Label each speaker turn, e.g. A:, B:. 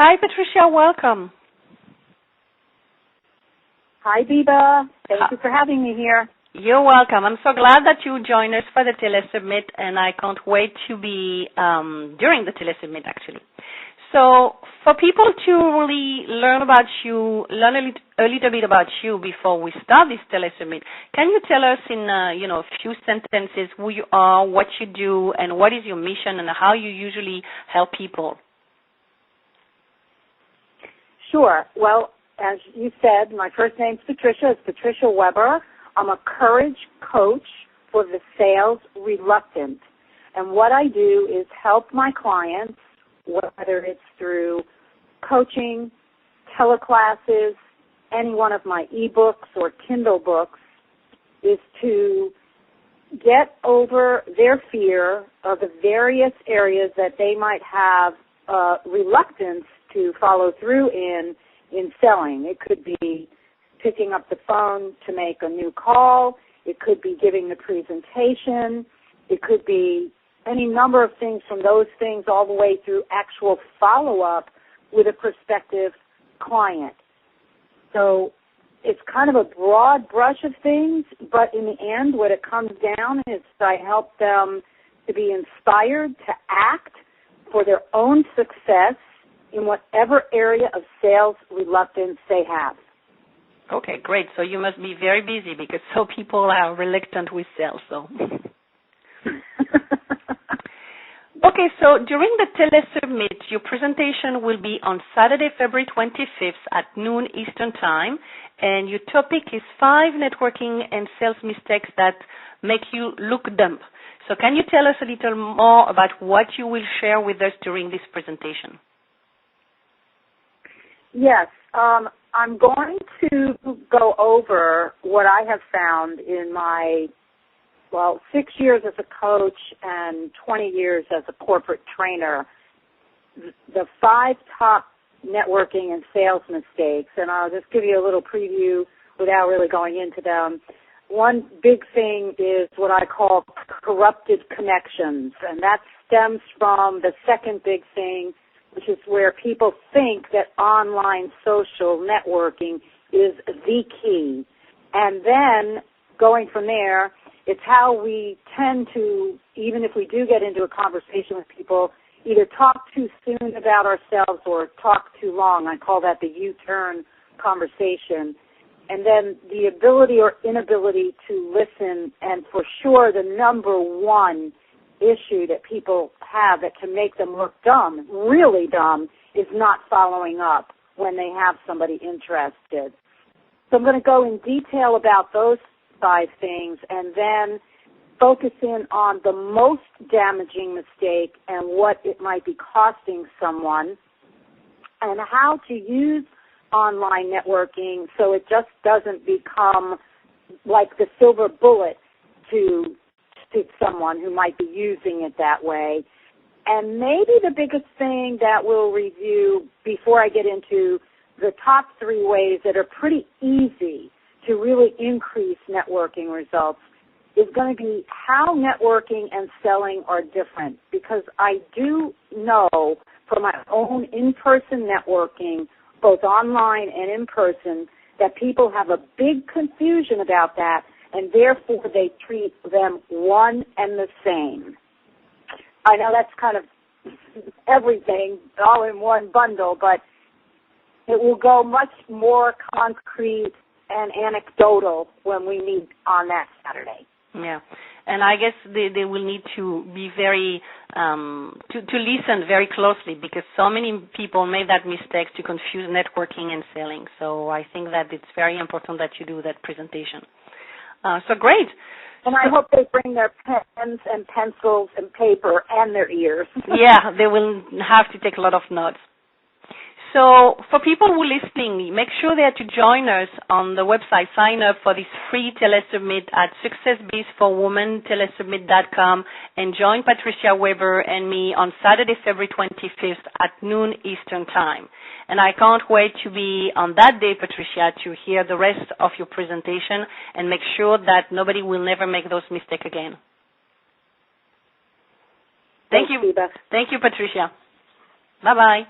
A: Hi, Patricia. Welcome.
B: Hi, Biba. Thank you for having me here.
A: You're welcome. I'm so glad that you joined us for the Telesummit, and I can't wait to be during the Telesummit, actually. So for people to really learn about you, learn a little bit about you before we start this Telesummit, can you tell us in a few sentences who you are, what you do, and what is your mission, and how you usually help people?
B: Sure. Well, as you said, my first name's Patricia. It's Patricia Weber. I'm a courage coach for the sales reluctant. And what I do is help my clients, whether it's through coaching, teleclasses, any one of my ebooks or Kindle books, is to get over their fear of the various areas that they might have reluctance to follow through in selling. It could be picking up the phone to make a new call. It could be giving the presentation. It could be any number of things, from those things all the way through actual follow-up with a prospective client. So it's kind of a broad brush of things, but in the end, what it comes down is I help them to be inspired to act for their own success in whatever area of sales reluctance they have.
A: Okay, great. So you must be very busy because some people are reluctant with sales. So. Okay, so during the Telesummit, your presentation will be on Saturday, February 25th at noon Eastern Time, and your topic is 5 networking and sales mistakes that make you look dumb. So can you tell us a little more about what you will share with us during this presentation?
B: Yes, I'm going to go over what I have found in my 6 years as a coach and 20 years as a corporate trainer, the 5 top networking and sales mistakes, and I'll just give you a little preview without really going into them. One big thing is what I call corrupted connections, and that stems from the second big thing, which is where people think that online social networking is the key. And then going from there, it's how we tend to, even if we do get into a conversation with people, either talk too soon about ourselves or talk too long. I call that the U-turn conversation. And then the ability or inability to listen, and for sure the number one issue that people have that can make them look dumb, really dumb, is not following up when they have somebody interested. So I'm going to go in detail about those 5 things and then focus in on the most damaging mistake and what it might be costing someone, and how to use online networking so it just doesn't become like the silver bullet to someone who might be using it that way. And maybe the biggest thing that we'll review before I get into the top 3 ways that are pretty easy to really increase networking results is going to be how networking and selling are different, because I do know from my own in-person networking, both online and in person, that people have a big confusion about that, and therefore they treat them one and the same. I know that's kind of everything all in one bundle, but it will go much more concrete and anecdotal when we meet on that Saturday.
A: Yeah, and I guess they will need to be very, to listen very closely, because so many people made that mistake to confuse networking and selling. So I think that it's very important that you do that presentation. So great.
B: And I hope they bring their pens and pencils and paper and their ears.
A: Yeah, they will have to take a lot of notes. So for people who are listening, make sure that you join us on the website. Sign up for this free Telesummit at successbizforwomen.telesummit.com and join Patricia Weber and me on Saturday, February 25th at noon Eastern Time. And I can't wait to be on that day, Patricia, to hear the rest of your presentation and make sure that nobody will never make those mistakes again. Thank you.
B: Thanks, Biba.
A: Thank you, Patricia. Bye-bye.